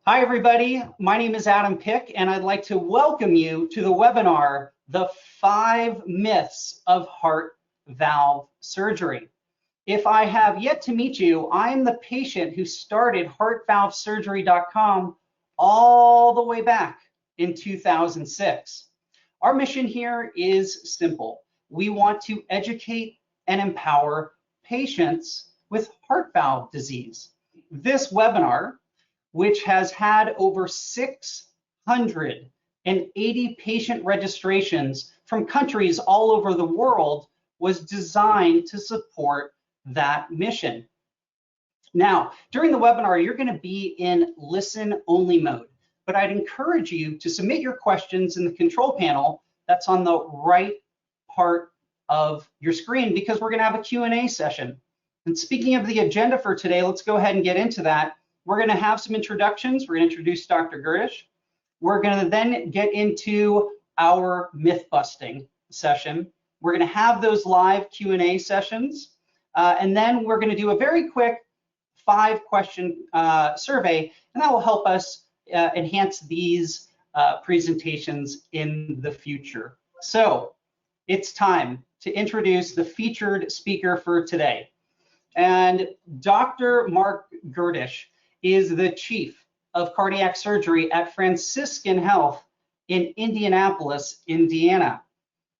Hi, everybody. My name is Adam Pick, and I'd like to welcome you to the webinar, The 5 Myths of Heart Valve Surgery. If I have yet to meet you, I'm the patient who started HeartValveSurgery.com all the way back in 2006. Our mission here is simple. We want to educate and empower patients with heart valve disease. This webinar, which has had over 680 patient registrations from countries all over the world, was designed to support that mission. Now, during the webinar, you're going to be in listen-only mode, but I'd encourage you to submit your questions in the control panel that's on the right part of your screen, because we're going to have a Q&A session. And speaking of the agenda for today, let's go ahead and get into that. We're going to have some introductions. We're going to introduce Dr. Gerdisch. We're going to then get into our myth busting session. We're going to have those live Q&A sessions. And then we're going to do a very quick 5-question survey, and that will help us enhance these presentations in the future. So it's time to introduce the featured speaker for today. And Dr. Marc Gerdisch is the chief of cardiac surgery at Franciscan Health in Indianapolis, Indiana.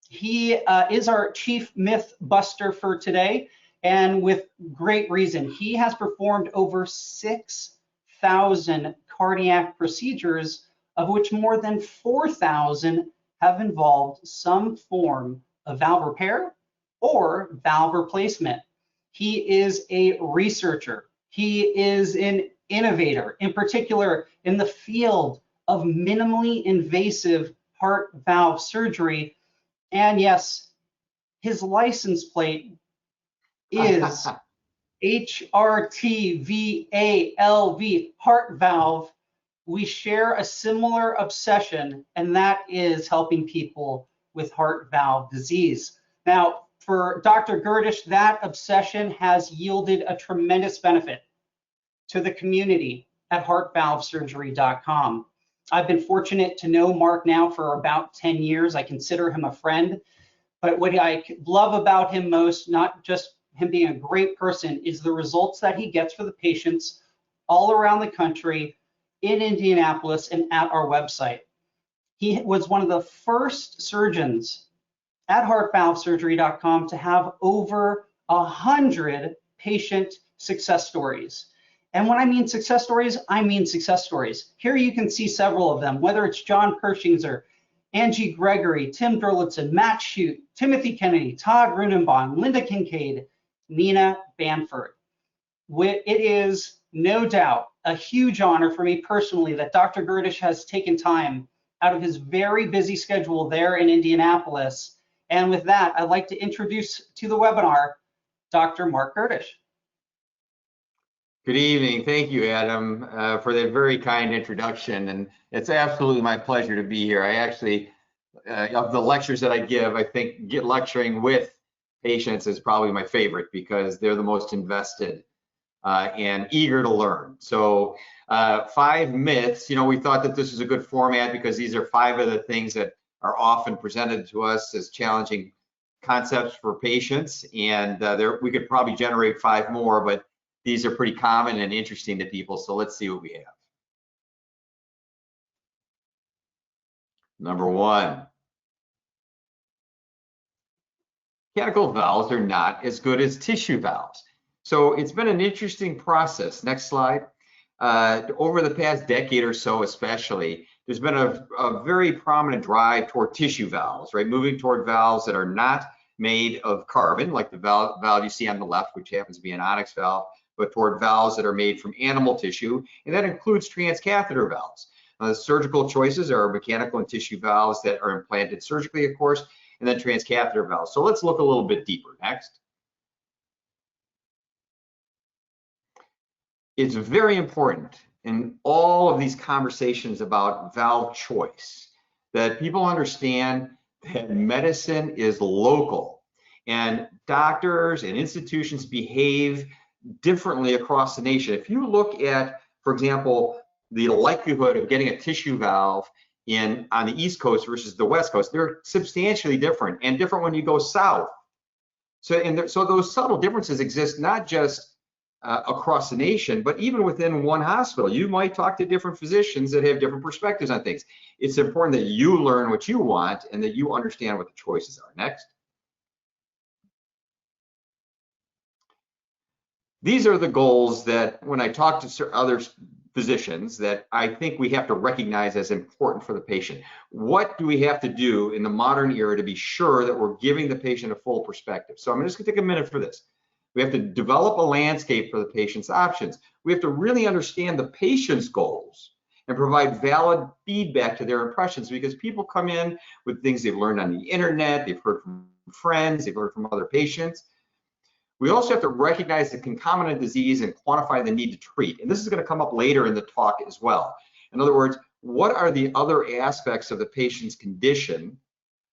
He is our chief myth buster for today, and with great reason. He has performed over 6,000 cardiac procedures, of which more than 4,000 have involved some form of valve repair or valve replacement. He is a researcher. He is an innovator, in particular in the field of minimally invasive heart valve surgery. And yes, his license plate is HRTVALV, heart valve. We share a similar obsession, and that is helping people with heart valve disease. Now, for Dr. Gerdisch, that obsession has yielded a tremendous benefit to the community at HeartValveSurgery.com. I've been fortunate to know Marc now for about 10 years. I consider him a friend, but what I love about him most, not just him being a great person, is the results that he gets for the patients all around the country, in Indianapolis, and at our website. He was one of the first surgeons at HeartValveSurgery.com to have over 100 patient success stories. And when I mean success stories, I mean success stories. Here you can see several of them, whether it's John Pershingser, Angie Gregory, Tim Derlitzen, Matt Shute, Timothy Kennedy, Todd Runenbaum, Linda Kincaid, Nina Banford. It is no doubt a huge honor for me personally that Dr. Gerdisch has taken time out of his very busy schedule there in Indianapolis. And with that, I'd like to introduce to the webinar, Dr. Marc Gerdisch. Good evening. Thank you, Adam, for that very kind introduction. And it's absolutely my pleasure to be here. I actually, of the lectures that I give, I think lecturing with patients is probably my favorite, because they're the most invested and eager to learn. So 5 myths, we thought that this was a good format because these are 5 of the things that are often presented to us as challenging concepts for patients. And we could probably generate 5 more, but these are pretty common and interesting to people, so let's see what we have. Number 1, mechanical valves are not as good as tissue valves. So it's been an interesting process. Next slide. Over the past decade or so especially, there's been a very prominent drive toward tissue valves, right? Moving toward valves that are not made of carbon, like the valve you see on the left, which happens to be an onyx valve, but toward valves that are made from animal tissue, and that includes transcatheter valves. The surgical choices are mechanical and tissue valves that are implanted surgically, of course, and then transcatheter valves. So let's look a little bit deeper. Next. It's very important in all of these conversations about valve choice that people understand that medicine is local, and doctors and institutions behave differently across the nation. If you look at, for example, the likelihood of getting a tissue valve on the East Coast versus the West Coast, they're substantially different, and different when you go south. So those subtle differences exist not just across the nation, but even within one hospital. You might talk to different physicians that have different perspectives on things. It's important that you learn what you want and that you understand what the choices are. Next. These are the goals that when I talk to other physicians that I think we have to recognize as important for the patient. What do we have to do in the modern era to be sure that we're giving the patient a full perspective? So I'm just gonna take a minute for this. We have to develop a landscape for the patient's options. We have to really understand the patient's goals and provide valid feedback to their impressions, because people come in with things they've learned on the internet, they've heard from friends, they've heard from other patients. We also have to recognize the concomitant disease and quantify the need to treat. And this is going to come up later in the talk as well. In other words, what are the other aspects of the patient's condition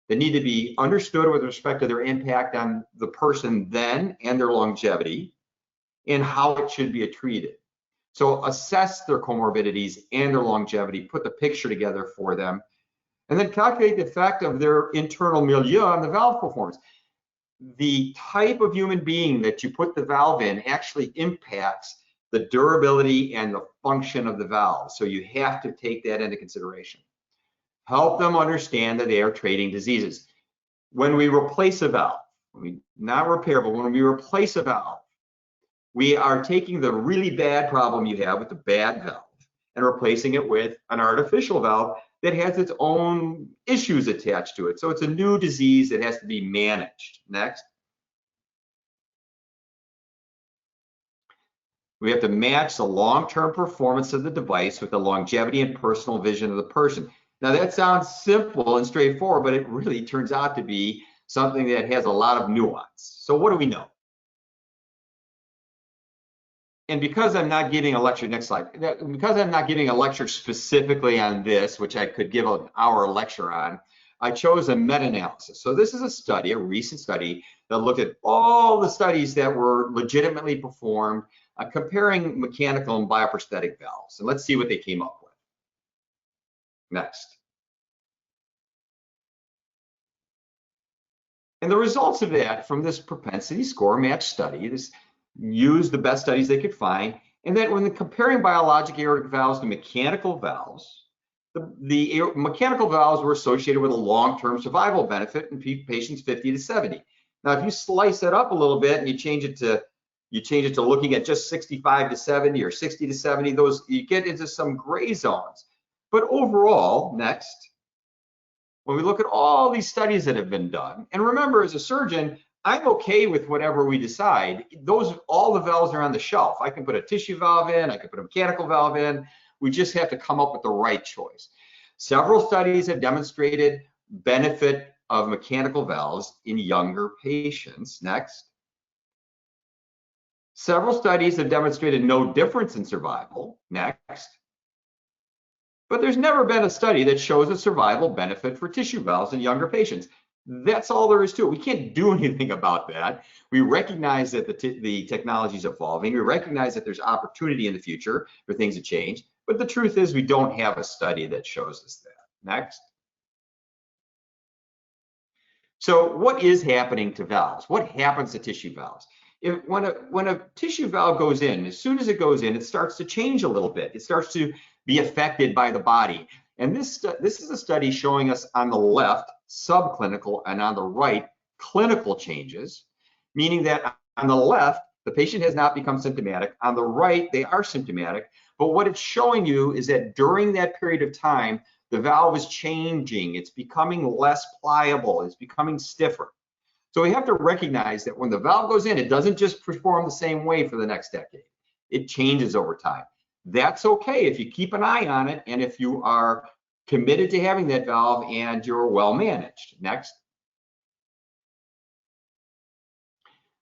that need to be understood with respect to their impact on the person then and their longevity, and how it should be treated. So assess their comorbidities and their longevity, put the picture together for them, and then calculate the effect of their internal milieu on the valve performance. The type of human being that you put the valve in actually impacts the durability and the function of the valve. So you have to take that into consideration. Help them understand that they are treating diseases. When we replace a valve, not repair, but when we replace a valve, we are taking the really bad problem you have with the bad valve and replacing it with an artificial valve that has its own issues attached to it. So it's a new disease that has to be managed. Next. We have to match the long-term performance of the device with the longevity and personal vision of the person. Now that sounds simple and straightforward, but it really turns out to be something that has a lot of nuance. So what do we know? And because I'm not giving a lecture, next slide, because I'm not giving a lecture specifically on this, which I could give an hour lecture on, I chose a meta-analysis. So this is a study, a recent study, that looked at all the studies that were legitimately performed comparing mechanical and bioprosthetic valves. And let's see what they came up with. Next. And the results of that from this propensity score match study, this used the best studies they could find, and that when comparing biologic aortic valves to mechanical valves, the mechanical valves were associated with a long-term survival benefit in patients 50 to 70. Now, if you slice it up a little bit and you change it to looking at just 65 to 70 or 60 to 70, you get into some gray zones. But overall, next, when we look at all these studies that have been done, and remember, as a surgeon, I'm okay with whatever we decide. All the valves are on the shelf. I can put a tissue valve in, I can put a mechanical valve in. We just have to come up with the right choice. Several studies have demonstrated benefit of mechanical valves in younger patients. Next. Several studies have demonstrated no difference in survival. Next. But there's never been a study that shows a survival benefit for tissue valves in younger patients. That's all there is to it. We can't do anything about that. We recognize that the technology is evolving. We recognize that there's opportunity in the future for things to change. But the truth is we don't have a study that shows us that. Next. So what is happening to valves? What happens to tissue valves? When a tissue valve goes in, as soon as it goes in, it starts to change a little bit. It starts to be affected by the body. And this is a study showing us on the left subclinical and on the right clinical changes, meaning that on the left, the patient has not become symptomatic. On the right, they are symptomatic. But what it's showing you is that during that period of time, the valve is changing. It's becoming less pliable. It's becoming stiffer. So we have to recognize that when the valve goes in, it doesn't just perform the same way for the next decade. It changes over time. That's okay if you keep an eye on it and if you are committed to having that valve and you're well managed. Next.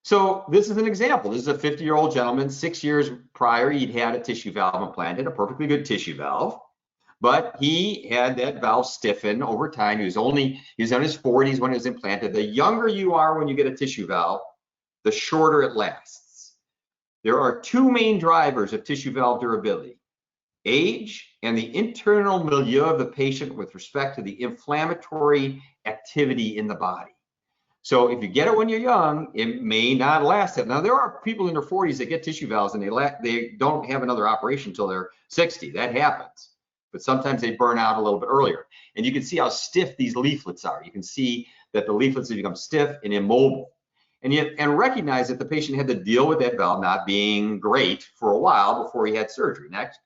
So this is an example. This is a 50-year-old gentleman. 6 years prior, he'd had a tissue valve implanted, a perfectly good tissue valve, but he had that valve stiffen over time. He was in his 40s when it was implanted. The younger you are when you get a tissue valve, the shorter it lasts. There are two main drivers of tissue valve durability. age, and the internal milieu of the patient with respect to the inflammatory activity in the body. So if you get it when you're young, it may not last it. Now, there are people in their 40s that get tissue valves and they don't have another operation until they're 60. That happens. But sometimes they burn out a little bit earlier. And you can see how stiff these leaflets are. You can see that the leaflets have become stiff and immobile. And recognize that the patient had to deal with that valve not being great for a while before he had surgery. Next.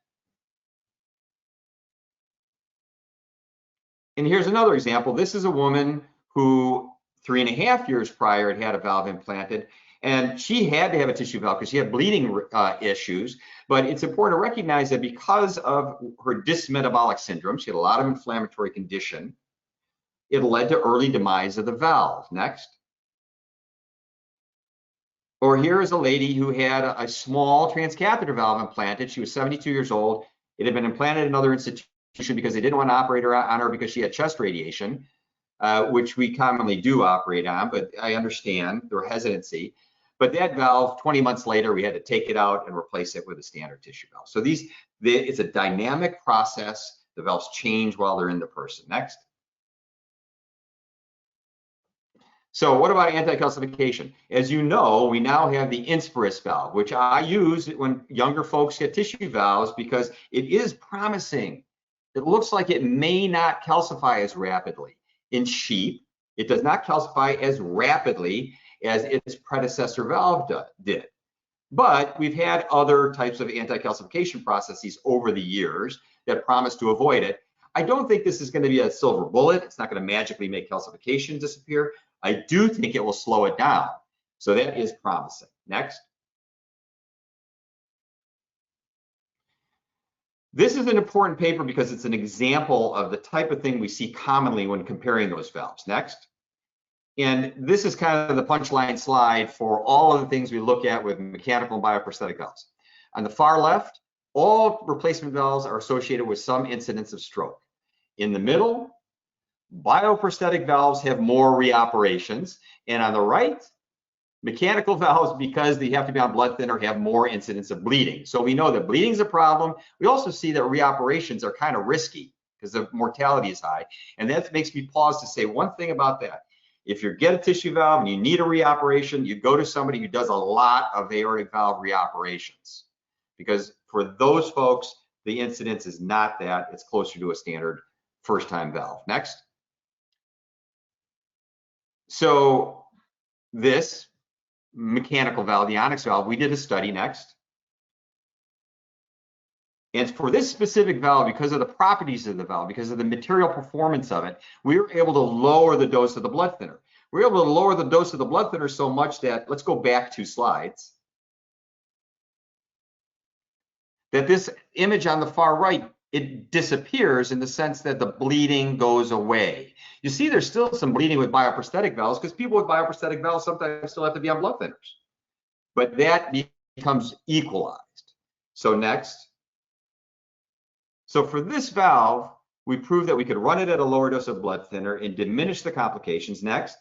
And here's another example. This is a woman who 3.5 years prior had a valve implanted, and she had to have a tissue valve because she had bleeding issues. But it's important to recognize that because of her dysmetabolic syndrome, she had a lot of inflammatory condition, it led to early demise of the valve. Next. Or here is a lady who had a small transcatheter valve implanted. She was 72 years old. It had been implanted in another institution because they didn't want to operate on her because she had chest radiation, which we commonly do operate on, but I understand their hesitancy. But that valve, 20 months later, we had to take it out and replace it with a standard tissue valve. So it's a dynamic process. The valves change while they're in the person. Next. So what about anti-calcification? As you know, we now have the Inspiris valve, which I use when younger folks get tissue valves because it is promising. It looks like it may not calcify as rapidly. In sheep, it does not calcify as rapidly as its predecessor valve did. But we've had other types of anti-calcification processes over the years that promise to avoid it. I don't think this is going to be a silver bullet. It's not going to magically make calcification disappear. I do think it will slow it down. So that is promising. Next. This is an important paper because it's an example of the type of thing we see commonly when comparing those valves. Next. And this is kind of the punchline slide for all of the things we look at with mechanical and bioprosthetic valves. On the far left, all replacement valves are associated with some incidence of stroke. In the middle, bioprosthetic valves have more reoperations. And on the right, mechanical valves, because they have to be on blood thinner, have more incidence of bleeding. So we know that bleeding is a problem. We also see that reoperations are kind of risky because the mortality is high. And that makes me pause to say one thing about that. If you get a tissue valve and you need a reoperation, you go to somebody who does a lot of aortic valve reoperations. Because for those folks, the incidence is not that. It's closer to a standard first-time valve. Next. So this mechanical valve, the Onyx valve, we did a study. Next. And for this specific valve, because of the properties of the valve, because of the material performance of it, we were able to lower the dose of the blood thinner. We were able to lower the dose of the blood thinner so much that, let's go back 2 slides, that this image on the far right, it disappears in the sense that the bleeding goes away. You see there's still some bleeding with bioprosthetic valves because people with bioprosthetic valves sometimes still have to be on blood thinners. But that becomes equalized. So next. So for this valve, we proved that we could run it at a lower dose of blood thinner and diminish the complications. Next.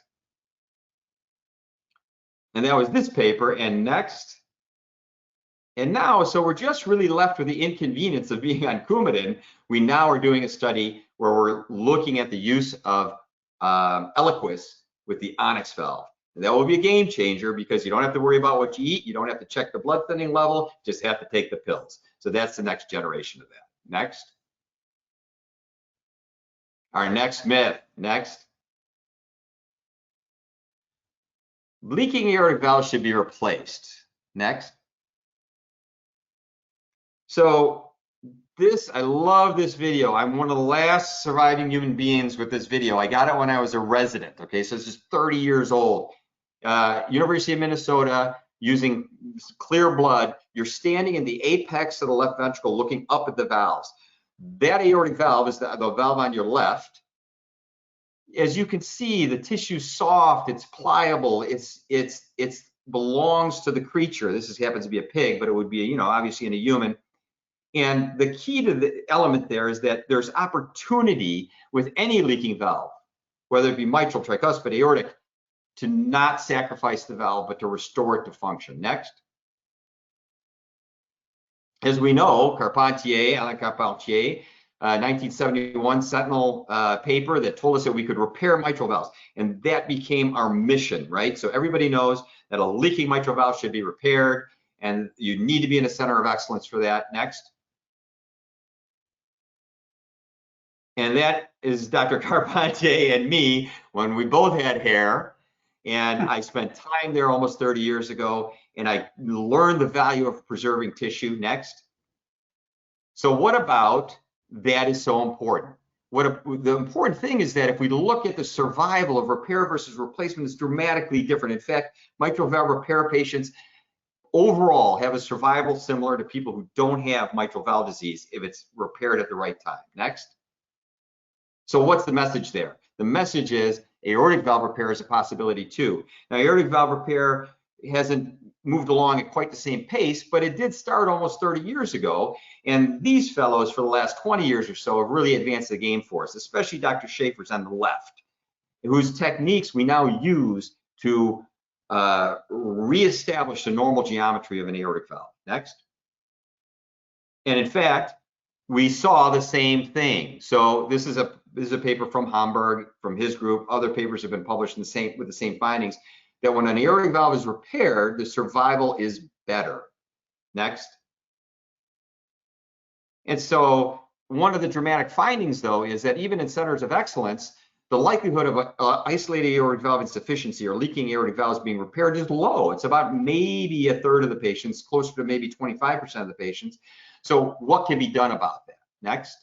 And that was this paper. And next. And now, so we're just really left with the inconvenience of being on Coumadin. We now are doing a study where we're looking at the use of Eliquis with the Onyx valve. And that will be a game changer because you don't have to worry about what you eat. You don't have to check the blood thinning level. Just have to take the pills. So that's the next generation of that. Next. Our next myth. Next. Leaking aortic valves should be replaced. Next. So this, I love this video. I'm one of the last surviving human beings with this video. I got it when I was a resident. Okay, so it's just 30 years old. University of Minnesota, using clear blood. You're standing in the apex of the left ventricle looking up at the valves. That aortic valve is the valve on your left. As you can see, the tissue's soft, it's pliable, it belongs to the creature. This happens to be a pig, but it would be, obviously in a human. And the key to the element there is that there's opportunity with any leaking valve, whether it be mitral, tricuspid, aortic, to not sacrifice the valve, but to restore it to function. Next. as we know, Alain Carpentier, 1971 Sentinel paper that told us that we could repair mitral valves, and that became our mission, right? So everybody knows that a leaking mitral valve should be repaired, and you need to be in a center of excellence for that. Next. And that is Dr. Carpentier and me when we both had hair, and I spent time there almost 30 years ago, and I learned the value of preserving tissue. Next. So what about that is so important? The important thing is that if we look at the survival of repair versus replacement, it's dramatically different. In fact, mitral valve repair patients overall have a survival similar to people who don't have mitral valve disease if it's repaired at the right time. Next. So what's the message there? The message is aortic valve repair is a possibility too. Now, aortic valve repair hasn't moved along at quite the same pace, but it did start almost 30 years ago. And these fellows for the last 20 years or so have really advanced the game for us, especially Dr. Schaefer's on the left, whose techniques we now use to reestablish the normal geometry of an aortic valve. Next. And in fact, we saw the same thing. So this is a paper from Hamburg, from his group. Other papers have been published with the same findings, that when an aortic valve is repaired, the survival is better. Next. And so one of the dramatic findings, though, is that even in centers of excellence, the likelihood of isolated aortic valve insufficiency or leaking aortic valves being repaired is low. It's about maybe a third of the patients, closer to maybe 25% of the patients. So what can be done about that? Next.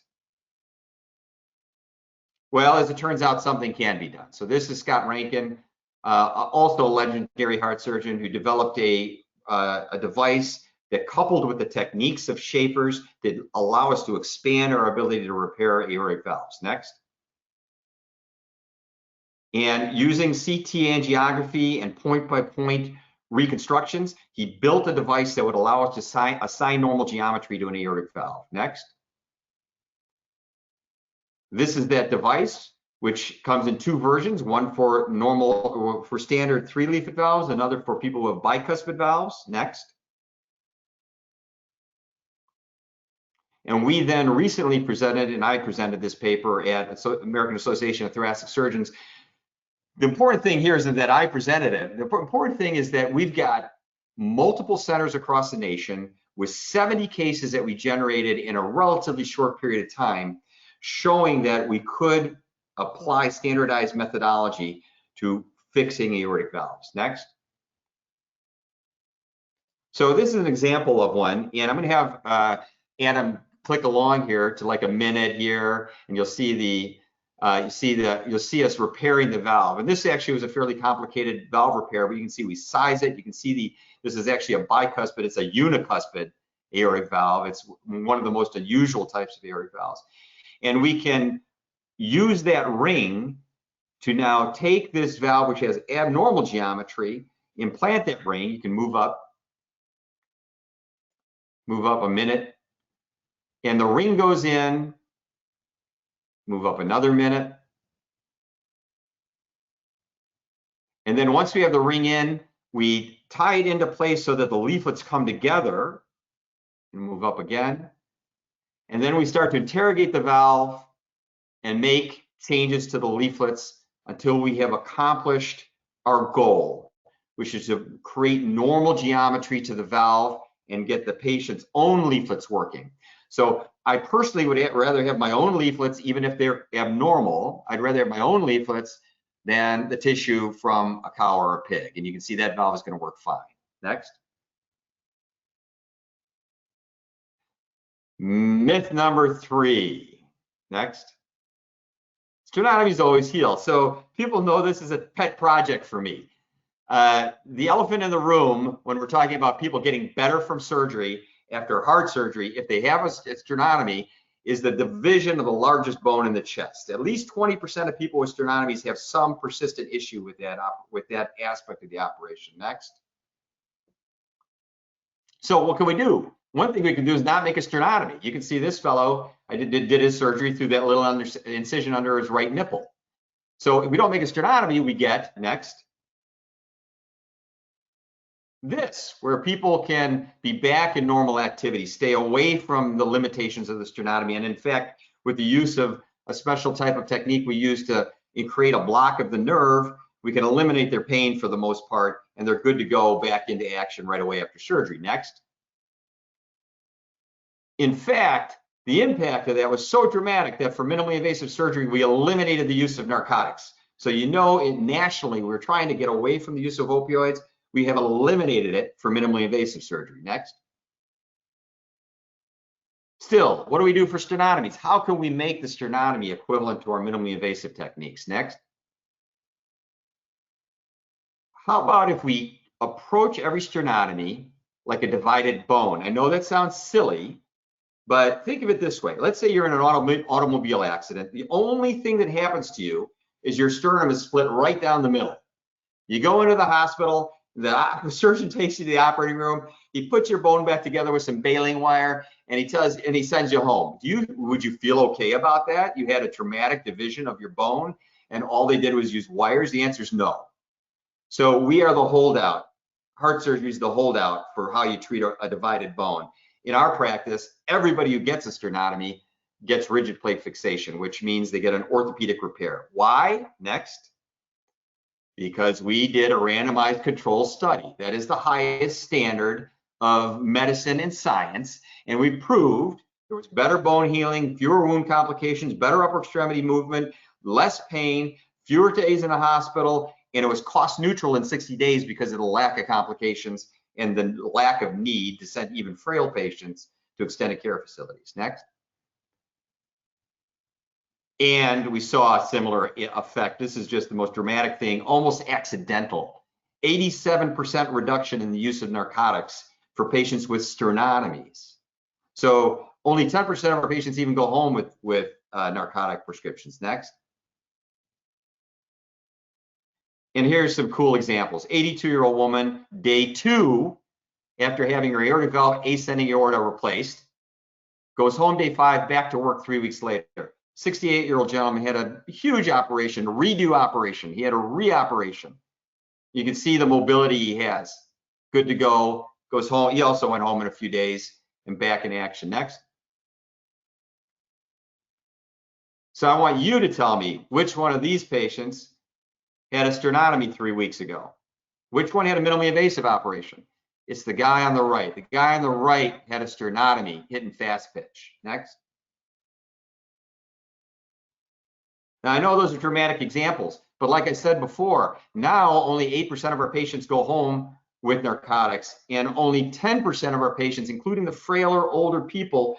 Well, as it turns out, something can be done. So this is Scott Rankin, also a legendary heart surgeon who developed a device that, coupled with the techniques of Schaefer's, that allow us to expand our ability to repair aortic valves. Next. And using CT angiography and point-by-point reconstructions, he built a device that would allow us to assign normal geometry to an aortic valve. Next. This is that device, which comes in two versions, one for standard 3-leaflet valves, another for people with bicuspid valves. Next. And we then recently presented, and I presented this paper at American Association of Thoracic Surgeons. The important thing here is that I presented it. The important thing is that we've got multiple centers across the nation with 70 cases that we generated in a relatively short period of time, showing that we could apply standardized methodology to fixing aortic valves. Next. So this is an example of one, and I'm going to have Adam click along here to like a minute here, and you'll see you'll see us repairing the valve. And this actually was a fairly complicated valve repair, but you can see we size it. You can see this is actually a bicuspid. It's a unicuspid aortic valve. It's one of the most unusual types of aortic valves. And we can use that ring to now take this valve, which has abnormal geometry, implant that ring. You can move up a minute, and the ring goes in, move up another minute. And then once we have the ring in, we tie it into place so that the leaflets come together, and move up again. And then we start to interrogate the valve and make changes to the leaflets until we have accomplished our goal, which is to create normal geometry to the valve and get the patient's own leaflets working. So I personally would rather have my own leaflets, even if they're abnormal. I'd rather have my own leaflets than the tissue from a cow or a pig. And you can see that valve is going to work fine. Next. Myth number 3. Next. Sternotomies always heal. So people know this is a pet project for me. The elephant in the room when we're talking about people getting better from surgery after heart surgery, if they have a sternotomy, is the division of the largest bone in the chest. At least 20% of people with sternotomies have some persistent issue with that aspect of the operation. Next. So what can we do? One thing we can do is not make a sternotomy. You can see this fellow, I did his surgery through that little incision under his right nipple. So if we don't make a sternotomy, we get, next, this, where people can be back in normal activity, stay away from the limitations of the sternotomy. And in fact, with the use of a special type of technique we use to create a block of the nerve, we can eliminate their pain for the most part, and they're good to go back into action right away after surgery. Next. In fact, the impact of that was so dramatic that for minimally invasive surgery, we eliminated the use of narcotics. So nationally, we're trying to get away from the use of opioids. We have eliminated it for minimally invasive surgery. Next. Still, what do we do for sternotomies? How can we make the sternotomy equivalent to our minimally invasive techniques? Next. How about if we approach every sternotomy like a divided bone? I know that sounds silly, but think of it this way. Let's say you're in an automobile accident. The only thing that happens to you is your sternum is split right down the middle. You go into the hospital, the surgeon takes you to the operating room, he puts your bone back together with some baling wire, and he sends you home. Would you feel okay about that? You had a traumatic division of your bone, and all they did was use wires? The answer is no. So we are the holdout. Heart surgery is the holdout for how you treat a divided bone. In our practice, everybody who gets a sternotomy gets rigid plate fixation, which means they get an orthopedic repair. Why? Next. Because we did a randomized control study. That is the highest standard of medicine and science. And we proved there was better bone healing, fewer wound complications, better upper extremity movement, less pain, fewer days in the hospital, and it was cost neutral in 60 days because of the lack of complications and the lack of need to send even frail patients to extended care facilities. Next. And we saw a similar effect. This is just the most dramatic thing, almost accidental. 87% reduction in the use of narcotics for patients with sternotomies. So only 10% of our patients even go home with narcotic prescriptions. Next. And here's some cool examples. 82-year-old woman, day 2, after having her aortic valve ascending aorta replaced, goes home day 5, back to work 3 weeks later. 68-year-old gentleman had a huge operation, redo operation. He had a reoperation. You can see the mobility he has. Good to go, goes home. He also went home in a few days and back in action. Next. So I want you to tell me which one of these patients had a sternotomy 3 weeks ago. Which one had a minimally invasive operation? It's the guy on the right. The guy on the right had a sternotomy, hitting fast pitch. Next. Now, I know those are dramatic examples, but like I said before, now only 8% of our patients go home with narcotics, and only 10% of our patients, including the frailer, older people,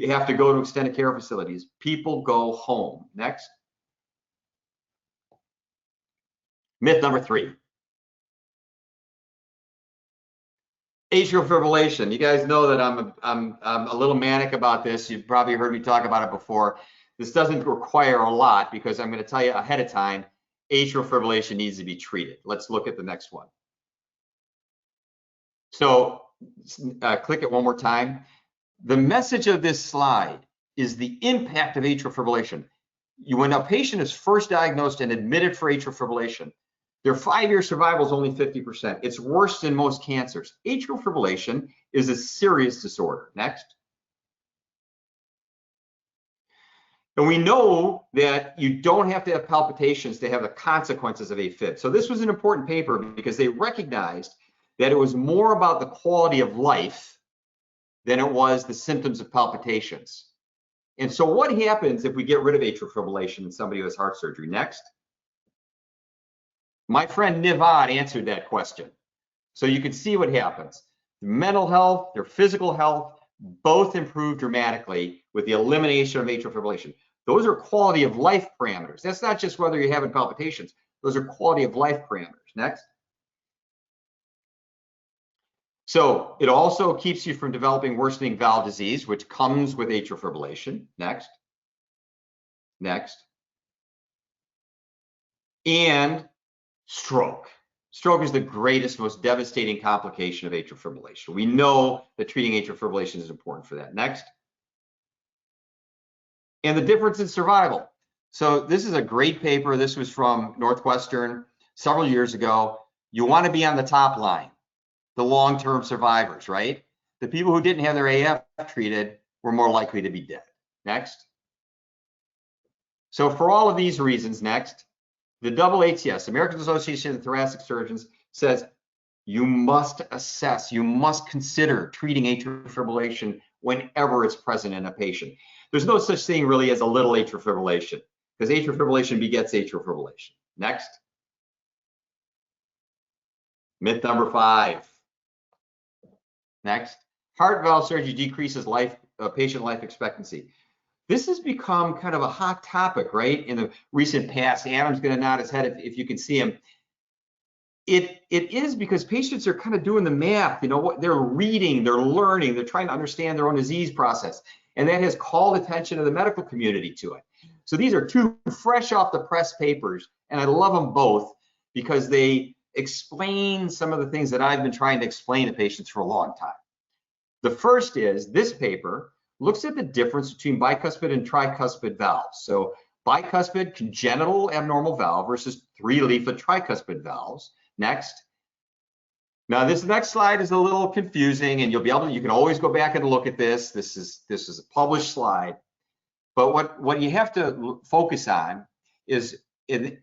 have to go to extended care facilities. People go home. Next. Myth number 3. Atrial fibrillation. You guys know that I'm a little manic about this. You've probably heard me talk about it before. This doesn't require a lot because I'm going to tell you ahead of time, atrial fibrillation needs to be treated. Let's look at the next one. So click it one more time. The message of this slide is the impact of atrial fibrillation. When a patient is first diagnosed and admitted for atrial fibrillation, their 5-year survival is only 50%. It's worse than most cancers. Atrial fibrillation is a serious disorder. Next. And we know that you don't have to have palpitations to have the consequences of AFib. So this was an important paper because they recognized that it was more about the quality of life than it was the symptoms of palpitations. And so what happens if we get rid of atrial fibrillation in somebody who has heart surgery? Next. My friend Nivad answered that question. So you can see what happens. Their mental health, their physical health, both improve dramatically with the elimination of atrial fibrillation. Those are quality of life parameters. That's not just whether you're having palpitations. Those are quality of life parameters. Next. So it also keeps you from developing worsening valve disease, which comes with atrial fibrillation. Next. Next. And stroke. Stroke is the greatest, most devastating complication of atrial fibrillation. We know that treating atrial fibrillation is important for that. Next. And the difference in survival. So this is a great paper. This was from Northwestern several years ago. You want to be on the top line. the long-term survivors, right? The people who didn't have their AF treated were more likely to be dead. Next. So for all of these reasons, next, the AATS, American Association of Thoracic Surgeons, says you must assess, you must consider treating atrial fibrillation whenever it's present in a patient. There's no such thing really as a little atrial fibrillation, because atrial fibrillation begets atrial fibrillation. Next. Myth number 5. Next. Heart valve surgery decreases patient life expectancy. This has become kind of a hot topic, right? In the recent past, Adam's going to nod his head if you can see him. It is because patients are kind of doing the math, you know, what they're reading, they're learning, they're trying to understand their own disease process. And that has called attention of the medical community to it. So these are 2 fresh off the press papers, and I love them both because they explain some of the things that I've been trying to explain to patients for a long time. The first is this paper looks at the difference between bicuspid and tricuspid valves. So bicuspid congenital abnormal valve versus 3-leaflet tricuspid valves. Next. Now this next slide is a little confusing, and you can always go back and look at this. This is a published slide. But what you have to focus on is on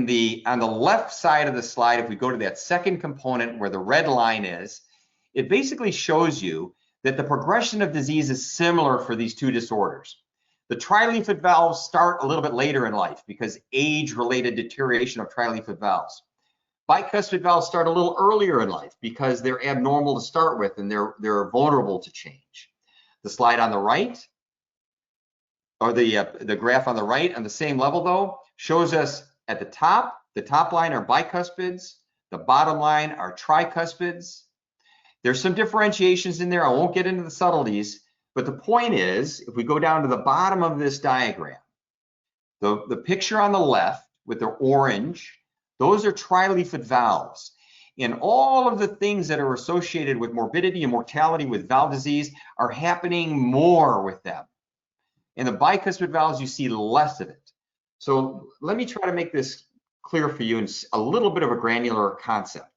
the left side of the slide, if we go to that second component where the red line is, it basically shows you that the progression of disease is similar for these 2 disorders. The trileaflet valves start a little bit later in life because age-related deterioration of trileaflet valves. Bicuspid valves start a little earlier in life because they're abnormal to start with and they're vulnerable to change. The slide on the right, or the graph on the right on the same level though, shows us at the top line are bicuspids, the bottom line are tricuspids. There's some differentiations in there. I won't get into the subtleties, but the point is, if we go down to the bottom of this diagram, the picture on the left with the orange, those are trileaflet valves. And all of the things that are associated with morbidity and mortality with valve disease are happening more with them. In the bicuspid valves, you see less of it. So let me try to make this clear for you in a little bit of a granular concept.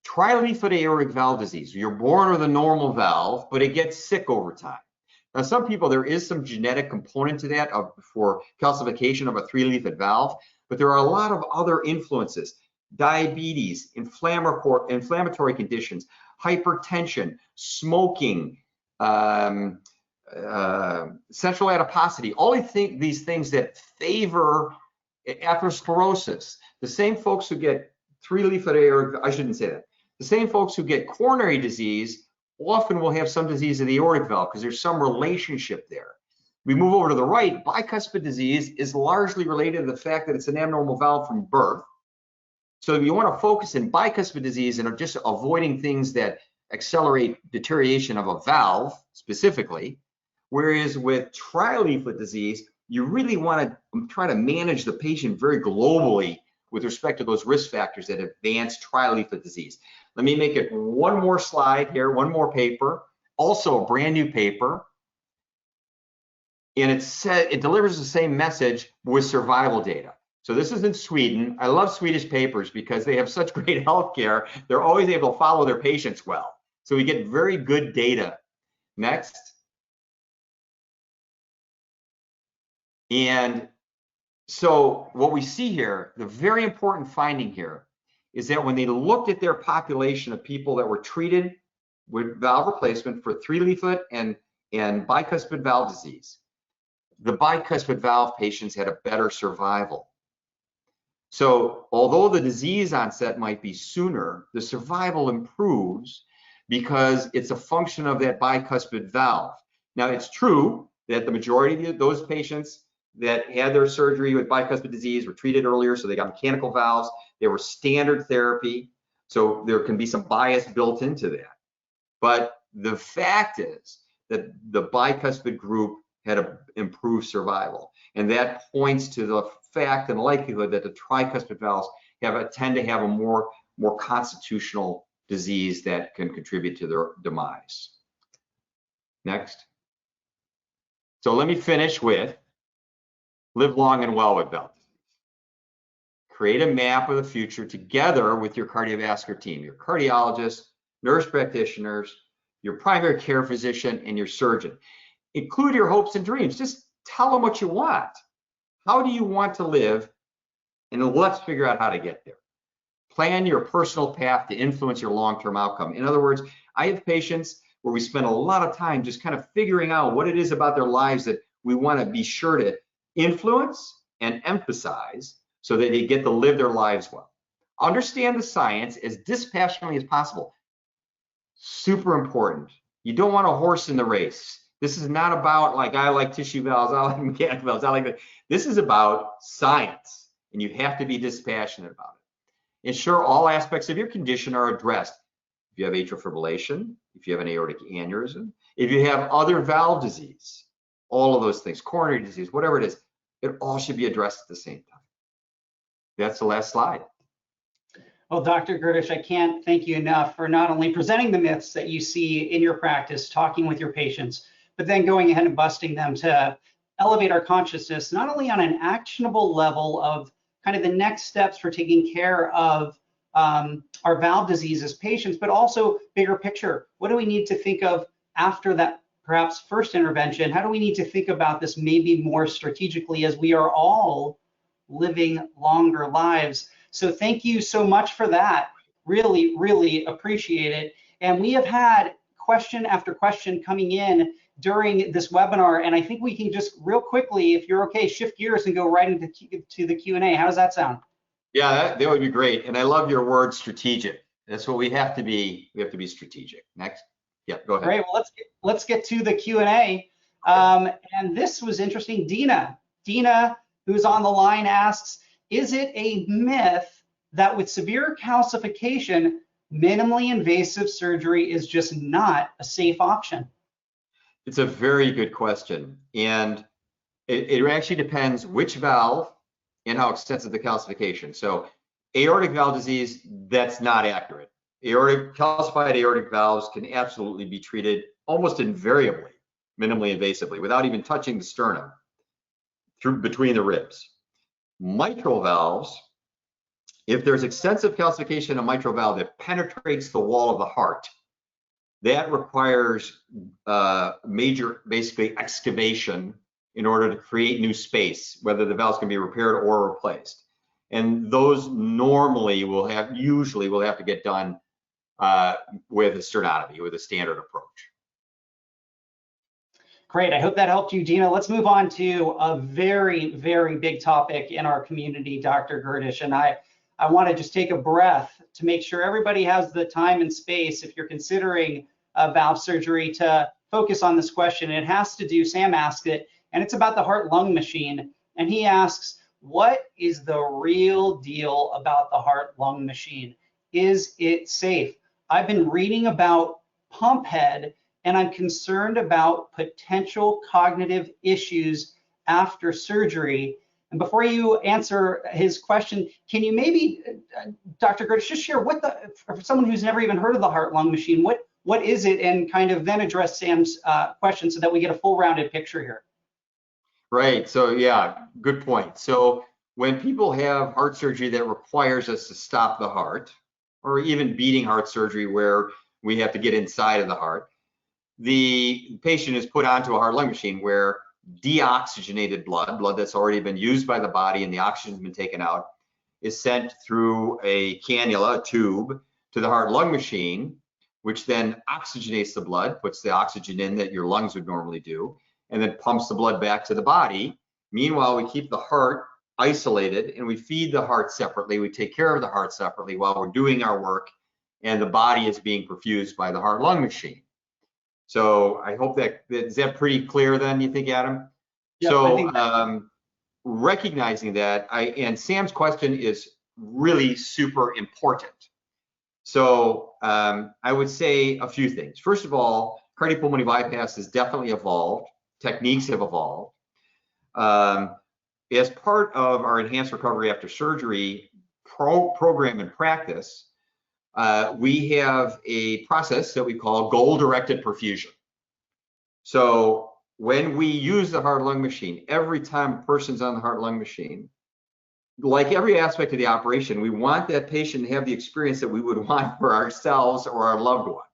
Trileaflet aortic valve disease, you're born with a normal valve, but it gets sick over time. Now, some people, there is some genetic component to that for calcification of a 3-leaflet valve, but there are a lot of other influences: diabetes, inflammatory conditions, hypertension, smoking, central adiposity, all these things that favor atherosclerosis. The same folks who get 3-leaflet aortic, I shouldn't say that. The same folks who get coronary disease often will have some disease of the aortic valve because there's some relationship there. We move over to the right, bicuspid disease is largely related to the fact that it's an abnormal valve from birth. So you want to focus in bicuspid disease and just avoiding things that accelerate deterioration of a valve specifically. Whereas with trileaflet disease, you really want to try to manage the patient very globally with respect to those risk factors that advance trileaflet disease. Let me make it one more slide here, one more paper, also a brand new paper. And it delivers the same message with survival data. So this is in Sweden. I love Swedish papers because they have such great healthcare. They're always able to follow their patients well. So we get very good data. Next. And so what we see here, the very important finding here, is that when they looked at their population of people that were treated with valve replacement for 3-leaflet and bicuspid valve disease, the bicuspid valve patients had a better survival. So although the disease onset might be sooner, the survival improves because it's a function of that bicuspid valve. Now, it's true that the majority of those patients that had their surgery with bicuspid disease were treated earlier, so they got mechanical valves. They were standard therapy, so there can be some bias built into that. But the fact is that the bicuspid group had an improved survival, and that points to the fact and likelihood that the tricuspid valves tend to have a more constitutional disease that can contribute to their demise. Next. So let me finish with live long and well with valve disease. Create a map of the future together with your cardiovascular team, your cardiologist, nurse practitioners, your primary care physician, and your surgeon. Include your hopes and dreams. Just tell them what you want. How do you want to live? And let's figure out how to get there. Plan your personal path to influence your long-term outcome. In other words, I have patients where we spend a lot of time just kind of figuring out what it is about their lives that we want to be sure to influence and emphasize so that they get to live their lives well. Understand the science as dispassionately as possible. Super important. You don't want a horse in the race. This is not about like, I like tissue valves, I like mechanical valves, I like that. This is about science, and you have to be dispassionate about it. Ensure all aspects of your condition are addressed. If you have atrial fibrillation, if you have an aortic aneurysm, if you have other valve disease, all of those things, coronary disease, whatever it is, it all should be addressed at the same time. That's the last slide. Well, Dr. Gerdisch, I can't thank you enough for not only presenting the myths that you see in your practice, talking with your patients, but then going ahead and busting them to elevate our consciousness, not only on an actionable level of kind of the next steps for taking care of our valve disease as patients, but also bigger picture. What do we need to think of after that perhaps first intervention? How do we need to think about this maybe more strategically as we are all living longer lives? So thank you so much for that. Really, really appreciate it. And we have had question after question coming in during this webinar, and I think we can just real quickly, if you're okay, shift gears and go right into the Q&A. How does that sound? Yeah, that would be great. And I love your word strategic. That's what we have to be. We have to be strategic. Next. Yeah, go ahead. Great. Well, let's get to the Q&A. And this was interesting. Dina, who's on the line, asks, is it a myth that with severe calcification, minimally invasive surgery is just not a safe option? It's a very good question. And it actually depends which valve and how extensive the calcification. So aortic valve disease, that's not accurate. Calcified aortic valves can absolutely be treated almost invariably, minimally invasively, without even touching the sternum through between the ribs. Mitral valves, if there's extensive calcification in a mitral valve that penetrates the wall of the heart, that requires major, basically, excavation in order to create new space, whether the valves can be repaired or replaced. And those usually will have to get done with a sternotomy, with a standard approach. Great, I hope that helped you, Dina. Let's move on to a very, very big topic in our community, Dr. Gerdisch. And I want to just take a breath to make sure everybody has the time and space, if you're considering valve surgery, to focus on this question. It has to do, Sam asked it, and it's about the heart-lung machine. And he asks, what is the real deal about the heart-lung machine? Is it safe? I've been reading about pump head, and I'm concerned about potential cognitive issues after surgery. And before you answer his question, can you maybe, Dr. Gerdisch, just share for someone who's never even heard of the heart-lung machine, what is it, and kind of then address Sam's question so that we get a full rounded picture here. Right, so yeah, good point. So when people have heart surgery that requires us to stop the heart, or even beating heart surgery where we have to get inside of the heart, the patient is put onto a heart-lung machine where deoxygenated blood that's already been used by the body and the oxygen's been taken out, is sent through a cannula, a tube, to the heart-lung machine, which then oxygenates the blood, puts the oxygen in that your lungs would normally do, and then pumps the blood back to the body. Meanwhile, we keep the heart isolated and we feed the heart separately. We take care of the heart separately while we're doing our work, and the body is being perfused by the heart-lung machine. So I hope is that pretty clear then, you think, Adam? Yeah, so recognizing that, and Sam's question is really super important. So I would say a few things. First of all, cardiopulmonary bypass has definitely evolved. Techniques have evolved. As part of our enhanced recovery after surgery program and practice, we have a process that we call goal-directed perfusion. So when we use the heart-lung machine, every time a person's on the heart-lung machine, like every aspect of the operation, we want that patient to have the experience that we would want for ourselves or our loved one.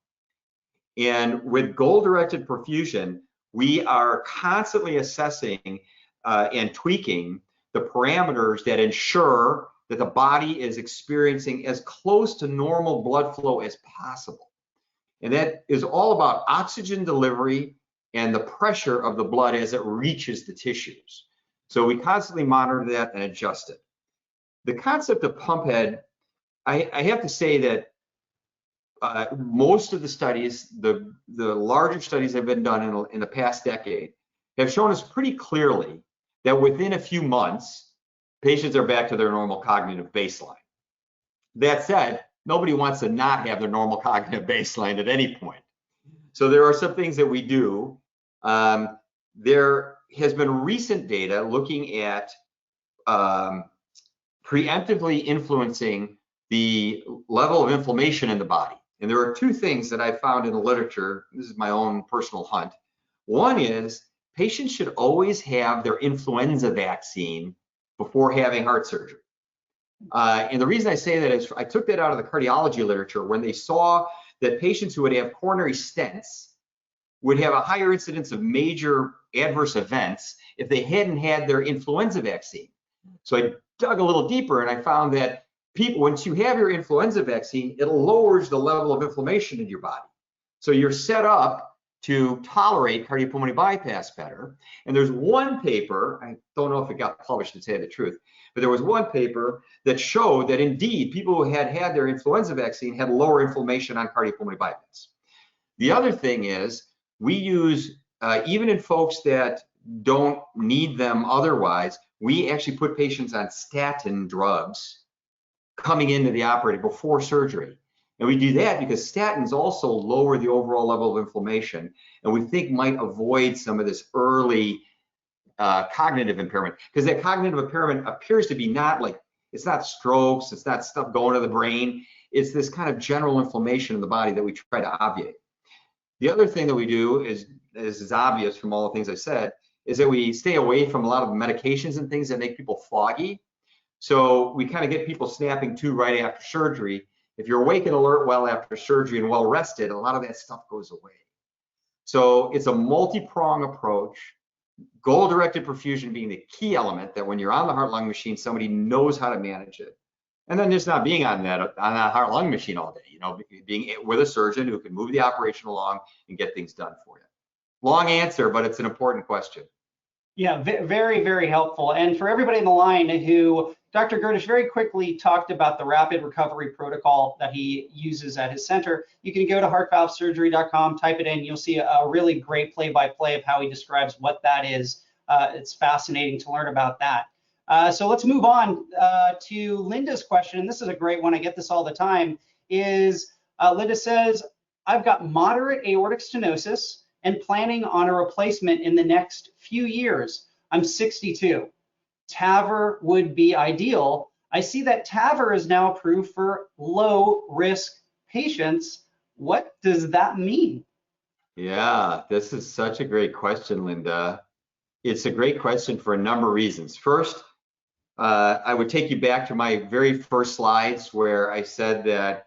And with goal-directed perfusion, we are constantly assessing and tweaking the parameters that ensure that the body is experiencing as close to normal blood flow as possible. And that is all about oxygen delivery and the pressure of the blood as it reaches the tissues. So we constantly monitor that and adjust it. The concept of pump head, I have to say that most of the studies, the larger studies that have been done in the past decade, have shown us pretty clearly that within a few months, patients are back to their normal cognitive baseline. That said, nobody wants to not have their normal cognitive baseline at any point. So there are some things that we do. There has been recent data looking at preemptively influencing the level of inflammation in the body. And there are two things that I found in the literature. This is my own personal hunt. One is patients should always have their influenza vaccine before having heart surgery. And the reason I say that is I took that out of the cardiology literature when they saw that patients who would have coronary stents would have a higher incidence of major adverse events if they hadn't had their influenza vaccine. So I dug a little deeper and I found that people, once you have your influenza vaccine, it lowers the level of inflammation in your body. So you're set up to tolerate cardiopulmonary bypass better. And there's one paper, I don't know if it got published to tell you the truth, but there was one paper that showed that indeed people who had had their influenza vaccine had lower inflammation on cardiopulmonary bypass. The other thing is we use, even in folks that don't need them otherwise, we actually put patients on statin drugs coming into the operator before surgery. And we do that because statins also lower the overall level of inflammation, and we think might avoid some of this early cognitive impairment, because that cognitive impairment appears to be not like, it's not strokes, it's not stuff going to the brain, it's this kind of general inflammation in the body that we try to obviate. The other thing that we do is obvious from all the things I said, is that we stay away from a lot of medications and things that make people foggy. So we kind of get people snapping to right after surgery. If you're awake and alert well after surgery and well rested, a lot of that stuff goes away. So it's a multi-prong approach, goal-directed perfusion being the key element, that when you're on the heart-lung machine, somebody knows how to manage it. And then just not being on that heart-lung machine all day, you know, being with a surgeon who can move the operation along and get things done for you. Long answer, but it's an important question. Yeah, very, very helpful. And for everybody in the line who, Dr. Gerdisch very quickly talked about the rapid recovery protocol that he uses at his center. You can go to HeartValveSurgery.com, type it in, you'll see a really great play-by-play of how he describes what that is. It's fascinating to learn about that. So let's move on to Linda's question, and this is a great one, I get this all the time, is Linda says, I've got moderate aortic stenosis and planning on a replacement in the next few years. I'm 62. TAVR would be ideal. I see that TAVR is now approved for low risk patients. What does that mean? Yeah, this is such a great question, Linda. It's a great question for a number of reasons. First, I would take you back to my very first slides where I said that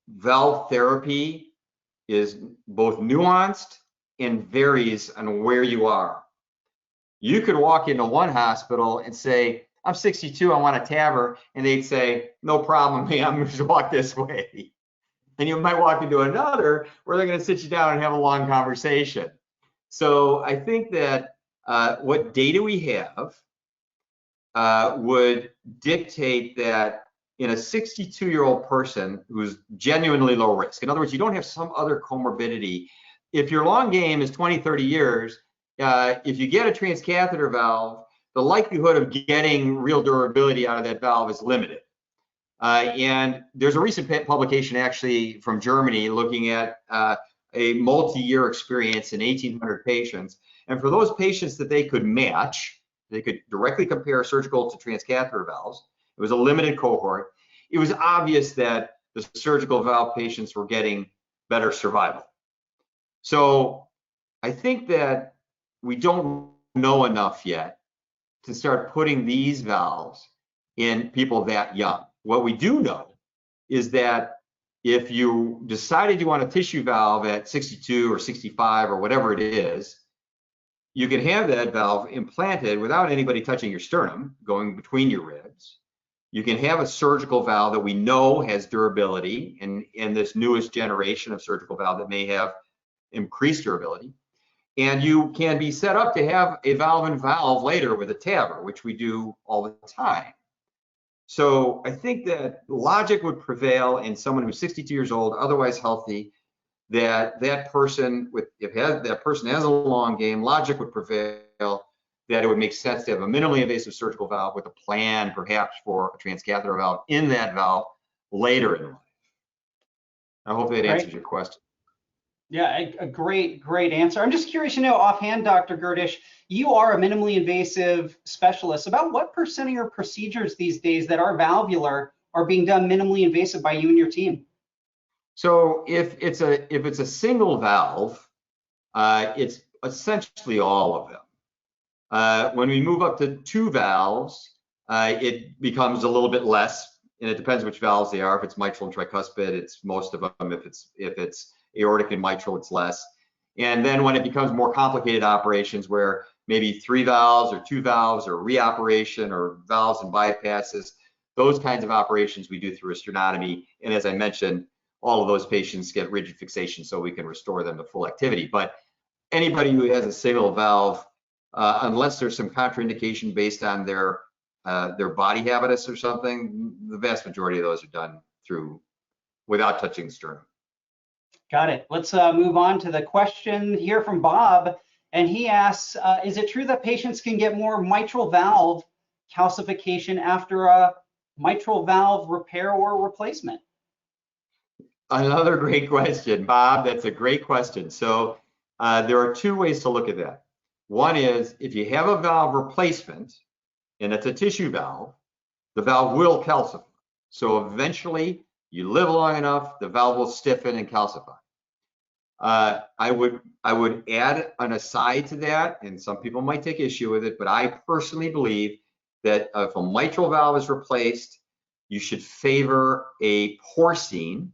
valve therapy is both nuanced and varies on where you are. You could walk into one hospital and say, I'm 62, I want a TAVR, and they'd say, no problem, ma'am, just walk this way. And you might walk into another where they're going to sit you down and have a long conversation. So I think that what data we have would dictate that in a 62-year-old person who's genuinely low risk, in other words, you don't have some other comorbidity. If your long game is 20, 30 years, if you get a transcatheter valve, the likelihood of getting real durability out of that valve is limited. And there's a recent publication actually from Germany looking at a multi-year experience in 1,800 patients. And for those patients that they could match, they could directly compare surgical to transcatheter valves. It was a limited cohort. It was obvious that the surgical valve patients were getting better survival. So I think that we don't know enough yet to start putting these valves in people that young. What we do know is that if you decided you want a tissue valve at 62 or 65 or whatever it is, you can have that valve implanted without anybody touching your sternum, going between your ribs. You can have a surgical valve that we know has durability, and in this newest generation of surgical valve that may have increased durability. And you can be set up to have a valve-in-valve later with a TAVR, which we do all the time. So I think that logic would prevail in someone who's 62 years old, otherwise healthy, that person has a long game, logic would prevail that it would make sense to have a minimally invasive surgical valve with a plan perhaps for a transcatheter valve in that valve later in life. I hope that answers your question. Yeah, a great answer. I'm just curious to know offhand, Dr. Gerdisch, you are a minimally invasive specialist. About what % of your procedures these days that are valvular are being done minimally invasive by you and your team? So if it's a single valve, it's essentially all of them. When we move up to 2 valves, it becomes a little bit less, and it depends which valves they are. If it's mitral and tricuspid, it's most of them. If it's aortic and mitral, it's less. And then when it becomes more complicated operations where maybe 3 valves or 2 valves or reoperation or valves and bypasses, those kinds of operations we do through a sternotomy. And as I mentioned, all of those patients get rigid fixation so we can restore them to full activity. But anybody who has a single valve, unless there's some contraindication based on their body habitus or something, the vast majority of those are done without touching the sternum. Got it. Let's move on to the question here from Bob. And he asks, is it true that patients can get more mitral valve calcification after a mitral valve repair or replacement? Another great question, Bob. That's a great question. So there are 2 ways to look at that. One is if you have a valve replacement and it's a tissue valve, the valve will calcify. So eventually you live long enough, the valve will stiffen and calcify. I would add an aside to that, and some people might take issue with it, but I personally believe that if a mitral valve is replaced, you should favor a porcine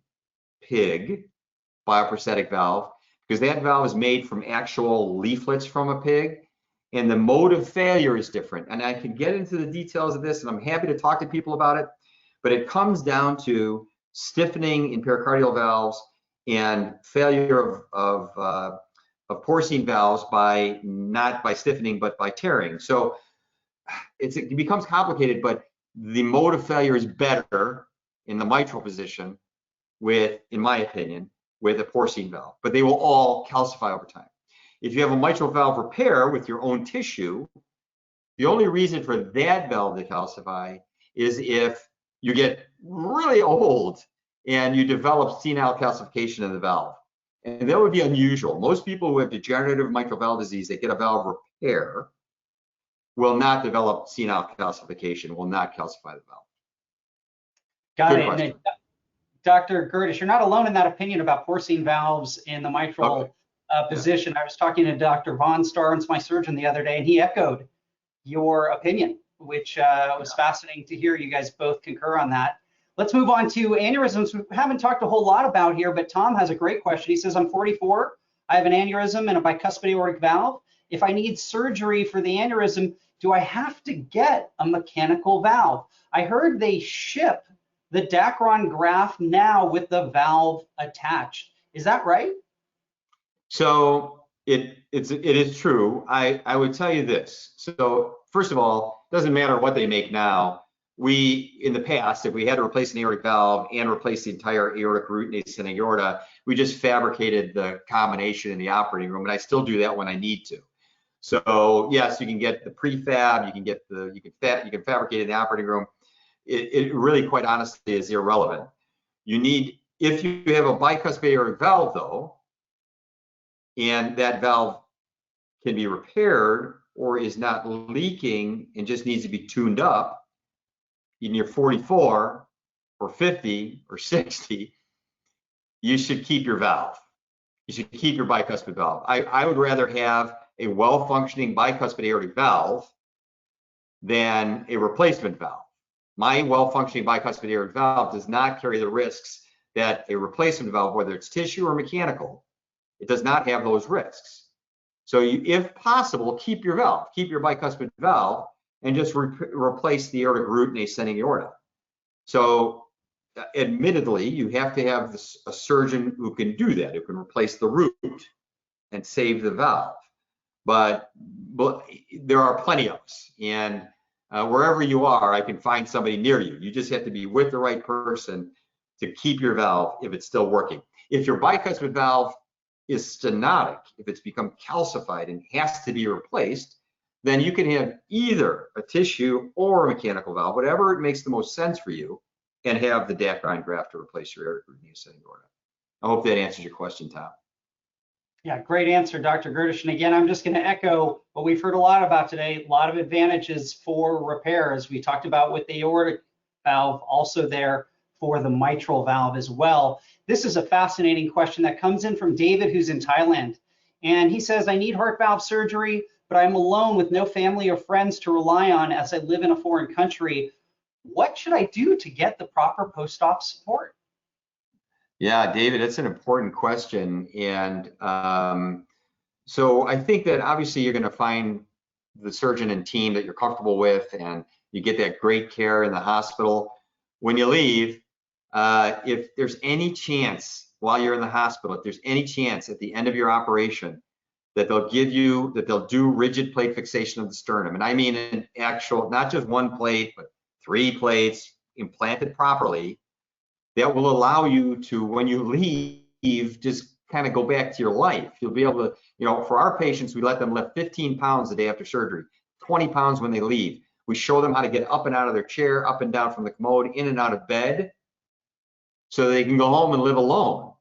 pig bioprosthetic valve, because that valve is made from actual leaflets from a pig, and the mode of failure is different. And I can get into the details of this, and I'm happy to talk to people about it, but it comes down to stiffening in pericardial valves and failure of porcine valves by not by stiffening but by tearing. So it becomes complicated, but the mode of failure is better in the mitral position with, in my opinion, with a porcine valve, but they will all calcify over time. If you have a mitral valve repair with your own tissue, the only reason for that valve to calcify is if you get really old and you develop senile calcification in the valve. And that would be unusual. Most people who have degenerative mitral valve disease that get a valve repair will not develop senile calcification, will not calcify the valve. Got it. And Dr. Gerdisch, you're not alone in that opinion about porcine valves in the mitral position. I was talking to Dr. Von Starnes, my surgeon, the other day, and he echoed your opinion, which was fascinating to hear. You guys both concur on that. Let's move on to aneurysms. We haven't talked a whole lot about here, but Tom has a great question. He says, I'm 44. I have an aneurysm and a bicuspid aortic valve. If I need surgery for the aneurysm, do I have to get a mechanical valve? I heard they ship the Dacron graft now with the valve attached. Is that right? So it is true. I would tell you this. So first of all, it doesn't matter what they make now. We, in the past, if we had to replace an aortic valve and replace the entire aortic root nasus and aorta, we just fabricated the combination in the operating room, and I still do that when I need to. So yes, you can get the prefab, you can fabricate in the operating room. It really, quite honestly, is irrelevant. You need, if you have a bicuspid aortic valve though, and that valve can be repaired or is not leaking and just needs to be tuned up, and you're 44 or 50 or 60, you should keep your valve. You should keep your bicuspid valve. I would rather have a well-functioning bicuspid aortic valve than a replacement valve. My well-functioning bicuspid aortic valve does not carry the risks that a replacement valve, whether it's tissue or mechanical, it does not have those risks. So you, if possible, keep your valve, keep your bicuspid valve, and just replace the aortic root and ascending aorta. So admittedly, you have to have a surgeon who can do that, who can replace the root and save the valve. But there are plenty of us, and wherever you are, I can find somebody near you. You just have to be with the right person to keep your valve if it's still working. If your bicuspid valve is stenotic, if it's become calcified and has to be replaced, then you can have either a tissue or a mechanical valve, whatever it makes the most sense for you, and have the Dacron graft to replace your aortic root and ascending aorta. I hope that answers your question, Tom. Yeah, great answer, Dr. Gerdisch. And again, I'm just going to echo what we've heard a lot about today. A lot of advantages for repair, as we talked about with the aortic valve, also there for the mitral valve as well. This is a fascinating question that comes in from David, who's in Thailand. And he says, I need heart valve surgery, but I'm alone with no family or friends to rely on as I live in a foreign country. What should I do to get the proper post-op support? Yeah, David, that's an important question. And so I think that obviously you're going to find the surgeon and team that you're comfortable with, and you get that great care in the hospital. When you leave, if there's any chance while you're in the hospital, if there's any chance at the end of your operation that they'll do rigid plate fixation of the sternum, and I mean an actual, not just one plate, but 3 plates implanted properly, that will allow you to, when you leave, just kind of go back to your life. You'll be able to, you know, for our patients, we let them lift 15 pounds a day after surgery, 20 pounds when they leave. We show them how to get up and out of their chair, up and down from the commode, in and out of bed, so they can go home and live alone.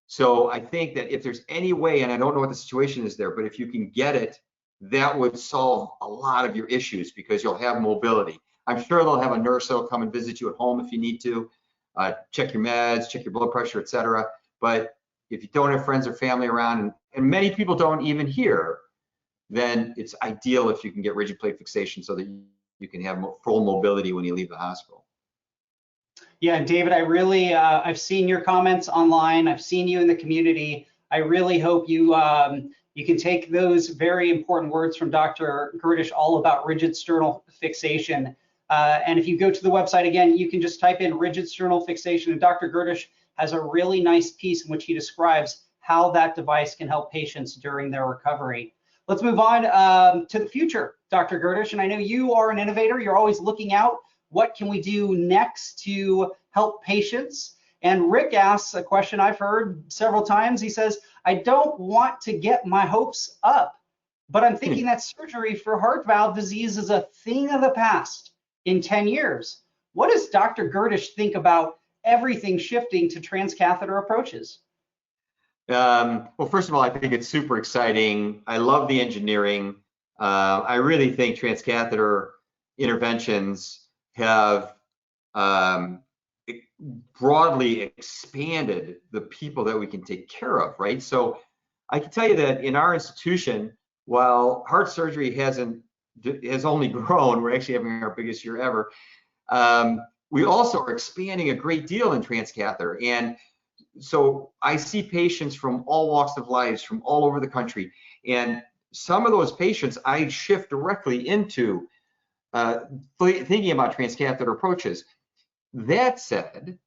So I think that if there's any way, and I don't know what the situation is there, but if you can get it, that would solve a lot of your issues, because you'll have mobility. I'm sure they'll have a nurse that'll come and visit you at home if you need to. Check your meds, check your blood pressure, etc. But if you don't have friends or family around, and many people don't even hear, then it's ideal if you can get rigid plate fixation so that you can have full mobility when you leave the hospital. Yeah, David, I really, I've seen your comments online. I've seen you in the community. I really hope you you can take those very important words from Dr. Gerdisch, all about rigid sternal fixation. And if you go to the website again, you can just type in rigid sternal fixation, and Dr. Gerdisch has a really nice piece in which he describes how that device can help patients during their recovery. Let's move on to the future, Dr. Gerdisch. And I know you are an innovator. You're always looking out. What can we do next to help patients? And Rick asks a question I've heard several times. He says, I don't want to get my hopes up, but I'm thinking that surgery for heart valve disease is a thing of the past in 10 years. What does Dr. Gerdisch think about everything shifting to transcatheter approaches? Well, first of all, I think it's super exciting. I love the engineering. I really think transcatheter interventions have broadly expanded the people that we can take care of, right? So I can tell you that in our institution, while heart surgery has only grown, we're actually having our biggest year ever, we also are expanding a great deal in transcatheter. And so I see patients from all walks of life, from all over the country. And some of those patients I shift directly into thinking about transcatheter approaches. That said,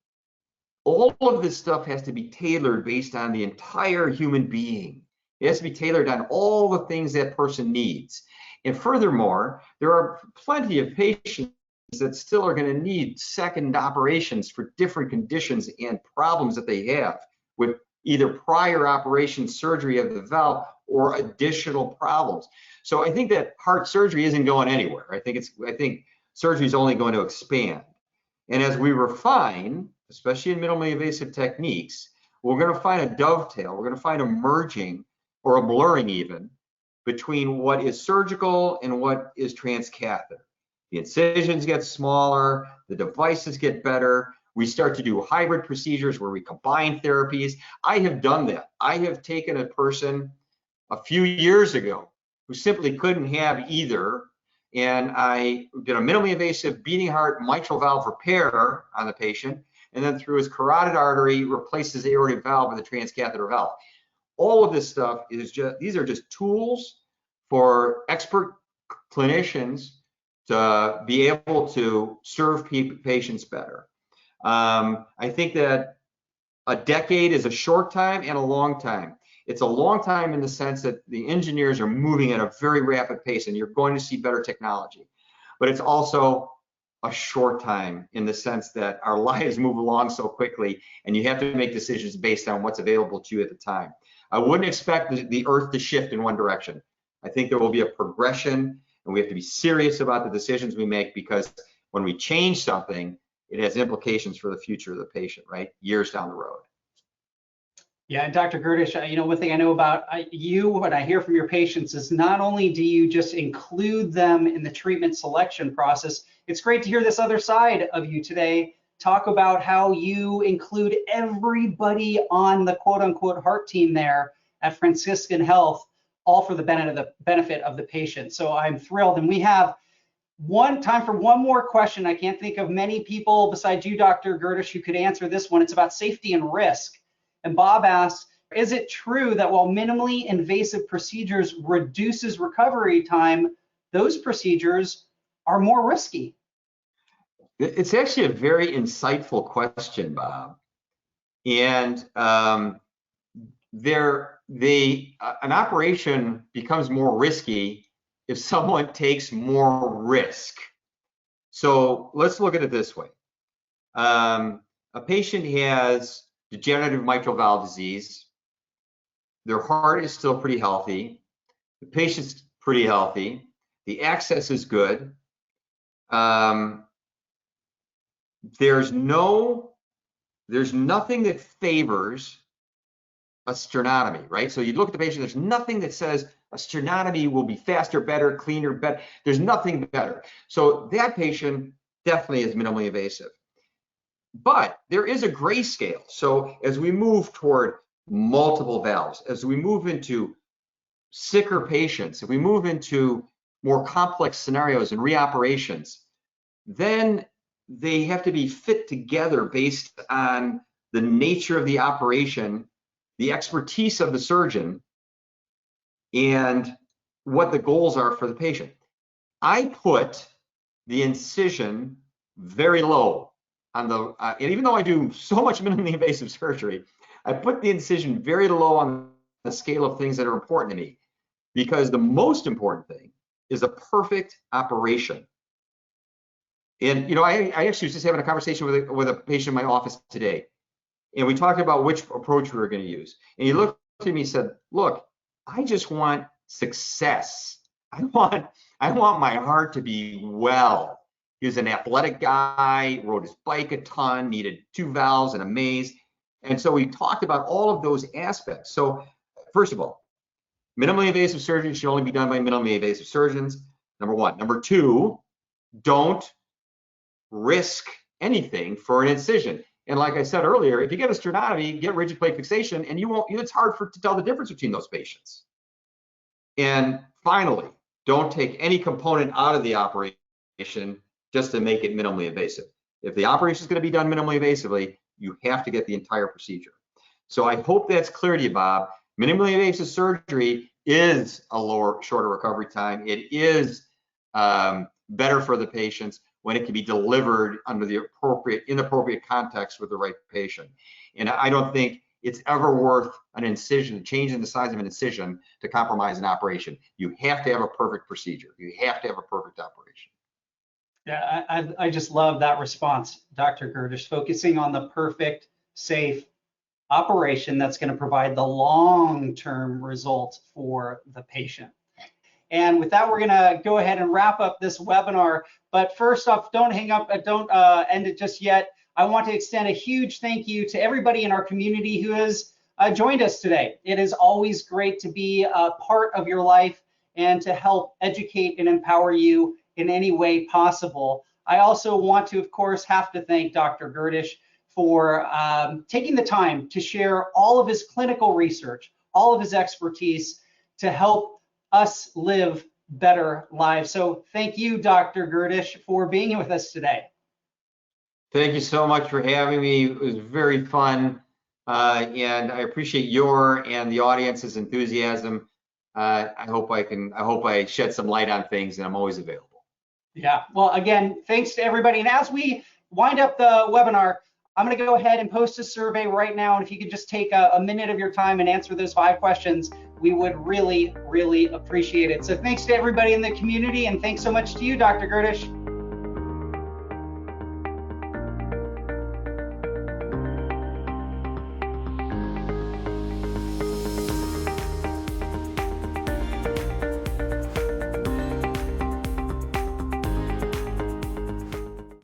all of this stuff has to be tailored based on the entire human being. It has to be tailored on all the things that person needs. And furthermore, there are plenty of patients that still are going to need second operations for different conditions and problems that they have with either prior operation surgery of the valve or additional problems. So I think that heart surgery isn't going anywhere. I think surgery is only going to expand. And as we refine, especially in minimally invasive techniques, we're going to find a dovetail. We're going to find a merging or a blurring even between what is surgical and what is transcatheter. The incisions get smaller, the devices get better. We start to do hybrid procedures where we combine therapies. I have done that. I have taken a person a few years ago who simply couldn't have either, and I did a minimally invasive beating heart mitral valve repair on the patient, and then through his carotid artery, replaced his aortic valve with a transcatheter valve. All of this stuff is these are just tools for expert clinicians to be able to serve patients better. I think that a decade is a short time and a long time. It's a long time in the sense that the engineers are moving at a very rapid pace and you're going to see better technology. But it's also a short time in the sense that our lives move along so quickly and you have to make decisions based on what's available to you at the time. I wouldn't expect the earth to shift in one direction. I think there will be a progression, and we have to be serious about the decisions we make, because when we change something, it has implications for the future of the patient, right? Years down the road. Yeah, and Dr. Gerdisch, one thing I know about you, what I hear from your patients, is not only do you just include them in the treatment selection process, it's great to hear this other side of you today talk about how you include everybody on the quote unquote heart team there at Franciscan Health, all for the benefit of the patient. So I'm thrilled. And we have time for one more question. I can't think of many people besides you, Dr. Gerdisch, who could answer this one. It's about safety and risk. And Bob asks, is it true that while minimally invasive procedures reduces recovery time, those procedures are more risky? It's actually a very insightful question, Bob. And an operation becomes more risky if someone takes more risk. So let's look at it this way. A patient has degenerative mitral valve disease. Their heart is still pretty healthy. The patient's pretty healthy. The access is good. There's nothing that favors a sternotomy, right? So you look at the patient, there's nothing that says a sternotomy will be faster, better, cleaner, better. There's nothing better. So that patient definitely is minimally invasive. But there is a gray scale. So as we move toward multiple valves, as we move into sicker patients, if we move into more complex scenarios and reoperations, then they have to be fit together based on the nature of the operation, the expertise of the surgeon, and what the goals are for the patient. I put the incision very low on the, and even though I do so much minimally invasive surgery, I put the incision very low on the scale of things that are important to me, because the most important thing is a perfect operation. And I actually was just having a conversation with a patient in my office today, and we talked about which approach we were going to use. And he looked at me and said, "Look, I just want success. I want my heart to be well." He was an athletic guy, rode his bike a ton, needed 2 valves and a maze. And so we talked about all of those aspects. So first of all, minimally invasive surgery should only be done by minimally invasive surgeons, number one. Number two, don't risk anything for an incision. And like I said earlier, if you get a sternotomy, get rigid plate fixation, and it's hard to tell the difference between those patients. And finally, don't take any component out of the operation just to make it minimally invasive. If the operation is going to be done minimally invasively, you have to get the entire procedure. So I hope that's clear to you, Bob. Minimally invasive surgery is a shorter recovery time. It is better for the patients when it can be delivered under the inappropriate context with the right patient. And I don't think it's ever worth an incision, changing the size of an incision to compromise an operation. You have to have a perfect procedure. You have to have a perfect operation. Yeah, I just love that response, Dr. Gerdisch, focusing on the perfect, safe operation that's going to provide the long-term results for the patient. And with that, we're going to go ahead and wrap up this webinar. But first off, don't hang up, don't end it just yet. I want to extend a huge thank you to everybody in our community who has joined us today. It is always great to be a part of your life and to help educate and empower you in any way possible. I also want to, of course, have to thank Dr. Gerdisch for taking the time to share all of his clinical research, all of his expertise to help us live better lives. So thank you, Dr. Gerdisch, for being with us today. Thank you so much for having me. It was very fun, and I appreciate your and the audience's enthusiasm. I hope I shed some light on things, and I'm always available. Yeah, well, again, thanks to everybody. And as we wind up the webinar, I'm going to go ahead and post a survey right now. And if you could just take a minute of your time and answer those 5 questions, we would really, really appreciate it. So thanks to everybody in the community, and thanks so much to you, Dr. Gerdisch.